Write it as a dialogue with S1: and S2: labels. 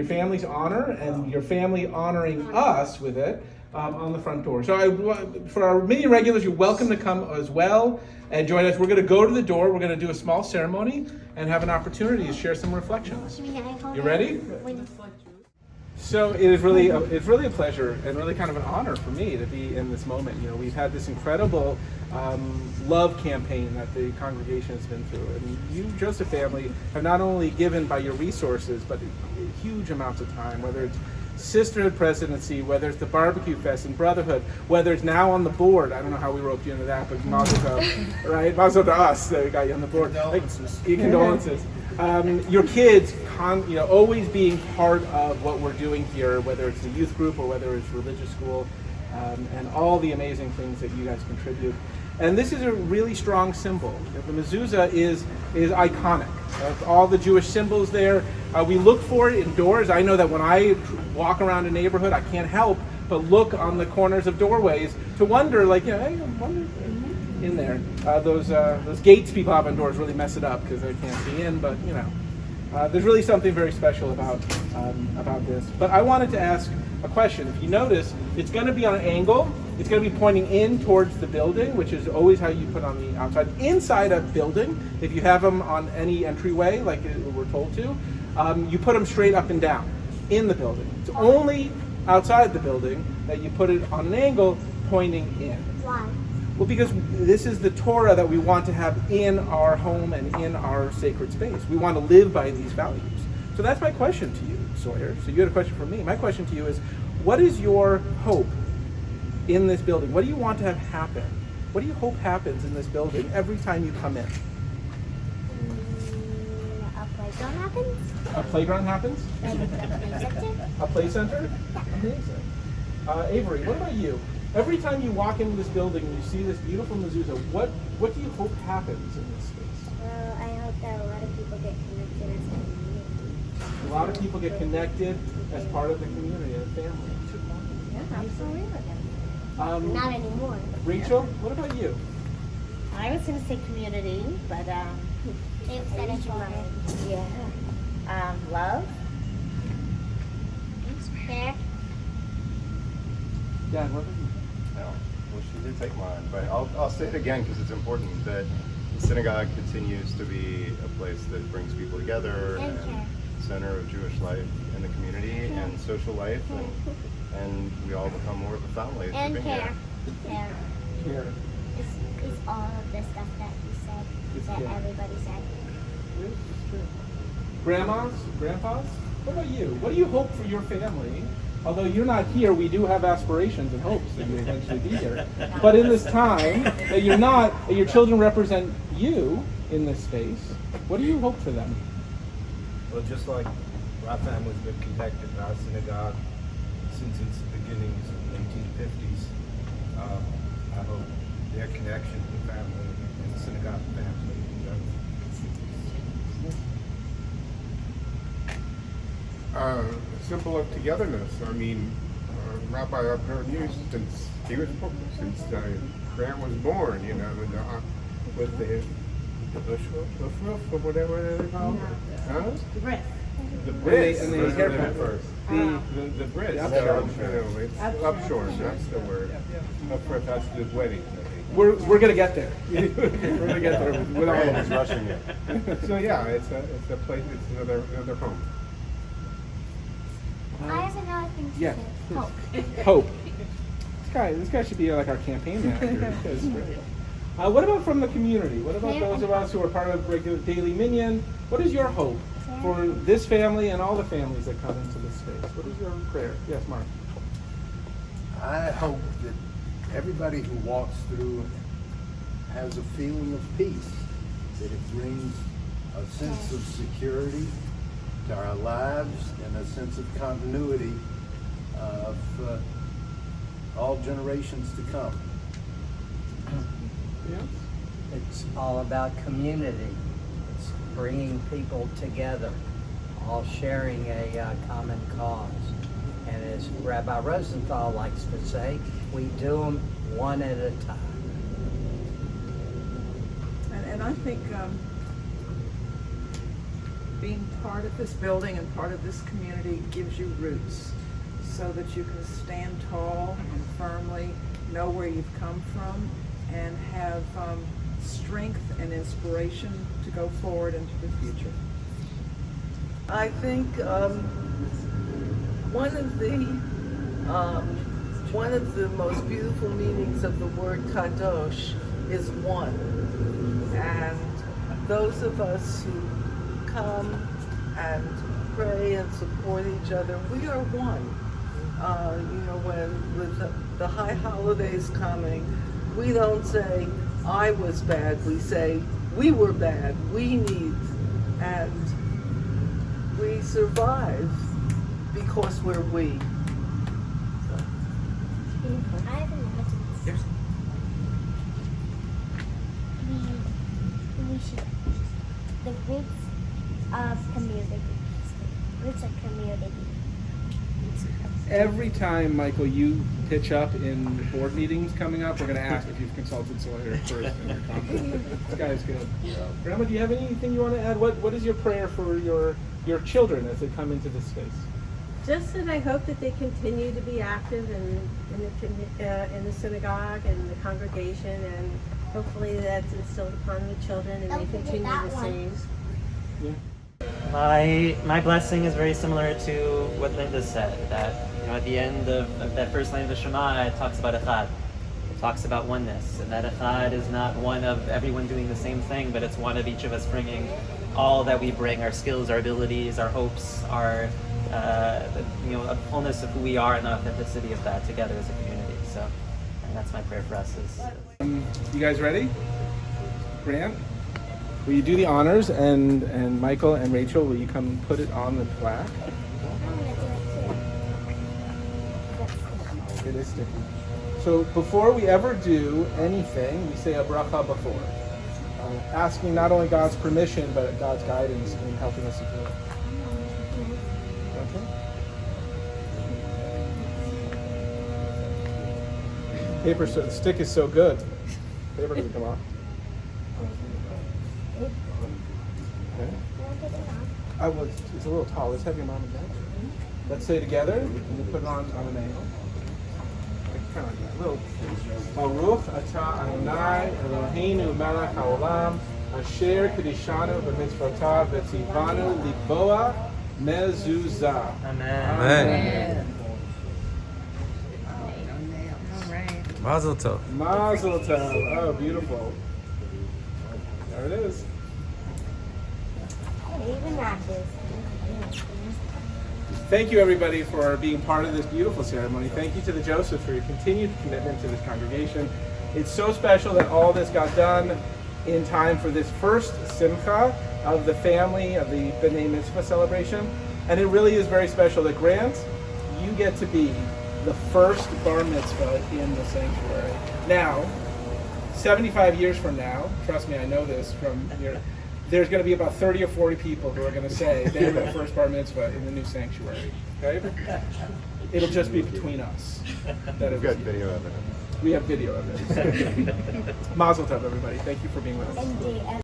S1: Your family's honor and your family honoring us with it on the front door. So for our mini regulars, you're welcome to come as well and join us. We're going to go to the door. We're going to do a small ceremony and have an opportunity to share some reflections. You ready? So it's really a pleasure and really kind of an honor for me to be in this moment. You know, we've had this incredible love campaign that the congregation has been through, and you, Joseph family, have not only given by your resources, but huge amounts of time. Whether it's Sisterhood Presidency, whether it's the Barbecue Fest and Brotherhood, whether it's now on the board. I don't know how we roped you into that, but Mazal Tov, right? Mazal to us that we got you on the board.
S2: Condolences.
S1: Condolences. Your kids, always being part of what we're doing here, whether it's the youth group or whether it's religious school, and all the amazing things that you guys contribute. And this is a really strong symbol. The Mezuzah is iconic. Of all the Jewish symbols there, we look for it indoors. I know that when I walk around a neighborhood, I can't help but look on the corners of doorways to wonder, like, hey, I wonder if in there. Those gates people have on doors really mess it up because they can't see in, but there's really something very special about this. But I wanted to ask a question. If you notice, it's going to be on an angle. It's going to be pointing in towards the building, which is always how you put on the outside. Inside a building, if you have them on any entryway, like we're told to, you put them straight up and down in the building. It's only outside the building that you put it on an angle pointing in.
S3: Why?
S1: Well, because this is the Torah that we want to have in our home and in our sacred space. We want to live by these values. So that's my question to you, Sawyer. So you had a question for me. My question to you is, what is your hope in this building? What do you want to have happen? What do you hope happens in this building every time you come in?
S3: A playground happens.
S1: A playground happens? A play center? Amazing. Avery, what about you? Every time you walk into this building and you see this beautiful mezuzah, what do you hope happens in this space?
S3: Well, I hope that a lot of people get connected as a community.
S1: A lot of people get connected as part of the community and family.
S4: Yeah, absolutely.
S3: Not anymore.
S1: Rachel, what about you?
S4: I was going to say community, but
S3: They said it wrong.
S4: yeah, love.
S3: Fair.
S1: Dad, what about you?
S5: No, well, she did take mine, but I'll say it again because it's important that the synagogue continues to be a place that brings people together
S3: And
S5: and
S3: care.
S5: center of Jewish life in the community and social life, and we all become more of a family. as
S3: And
S5: we've been
S3: care.
S5: here.
S3: Care.
S1: Care.
S3: It's all of the stuff that he said,
S1: It's
S3: that
S1: care.
S3: everybody said.
S1: Grandmas, grandpas, what about you? What do you hope for your family? Although you're not here, we do have aspirations and hopes that you eventually be here. But in this time that you're not, that your children represent you in this space, what do you hope for them?
S2: Well, just like our family's been connected in our synagogue since its beginnings in the 1850s, I hope their connection to family and the synagogue family.
S6: Symbol of togetherness. I mean, Rabbi, I've heard you since Grant was born. You know, with the roof or whatever they call it. Huh?
S4: The breath.
S6: The bris.
S1: And the
S6: Let's
S1: haircut.
S6: get it first. The bris.
S1: The
S6: It's upshorn. That's the word. Of course, that's the wedding.
S1: We're gonna get there. We're gonna get there with all of
S5: Ryan's
S1: us.
S5: rushing it.
S6: So yeah, it's a place. It's another home.
S3: I have another thing to
S1: Yeah.
S3: say. Hope.
S1: Hope. This guy should be like our campaign manager. This is great. What about from the community? What about those of us who are part of regular daily minyan? What is your hope for this family and all the families that come into this space? What is your prayer? Yes, Mark.
S7: I hope that everybody who walks through has a feeling of peace, that it brings a sense of security to our lives and a sense of continuity of all generations to come.
S1: Yeah.
S8: It's all about community. It's bringing people together, all sharing a common cause. And as Rabbi Rosenthal likes to say, we do them one at a time.
S9: And I think being part of this building and part of this community gives you roots so that you can stand tall and firmly, know where you've come from, and have strength and inspiration to go forward into the future.
S10: I think one of the most beautiful meanings of the word kadosh is one, and those of us who come and pray and support each other, we are one. When with the high holidays coming, we don't say I was bad, we say we were bad, we need, and we survive because we're we.
S3: I have an idea. We should, the roots of community. Roots of community.
S1: Every time, Michael, you pitch up in board meetings coming up, we're going to ask if you've consulted Sawyer first in your conference. This guy is good. Grandma, do you have anything you want to add? What is your prayer for your children as they come into this space?
S11: Just that I hope that they continue to be active in the synagogue and the congregation, and hopefully that's instilled upon the children and they continue the same.
S1: Yeah.
S12: My blessing is very similar to what Linda said, that at the end of that first line of the Shema, it talks about Echad. It talks about oneness, and that Echad is not one of everyone doing the same thing, but it's one of each of us bringing all that we bring, our skills, our abilities, our hopes, our a fullness of who we are and the authenticity of that together as a community. So, and that's my prayer for us.
S1: You guys ready? Grant, will you do the honors, and Michael and Rachel, will you come put it on the plaque? It is sticky. So before we ever do anything, we say a bracha before, asking not only God's permission, but God's guidance in helping us to do it. Okay? The stick is so good. Paper doesn't come off. Okay. It's a little tall. Let's have your mom and dad. Let's say together, and you put it on an angle. Kind of like that. Little. Baruch atah Adonai Eloheinu melech haolam asher kedishanu b'mitzvotav v'tzivanu likboa mezuzah.
S12: Amen.
S13: Mazal Tov.
S1: Mazal Tov. Oh, beautiful. There it is.
S3: Even that is.
S1: Thank you, everybody, for being part of this beautiful ceremony. Thank you to the Josephs for your continued commitment to this congregation. It's so special that all this got done in time for this first simcha of the family, of the B'nai Mitzvah celebration. And it really is very special that, Grant, you get to be the first bar mitzvah in the sanctuary. Now, 75 years from now, trust me, I know this from your... There's going to be about 30 or 40 people who are going to say they have their first bar mitzvah in the new sanctuary. Okay? It'll just be between us.
S5: We've got video evidence.
S1: We have video evidence. Mazel tov, everybody. Thank you for being with us.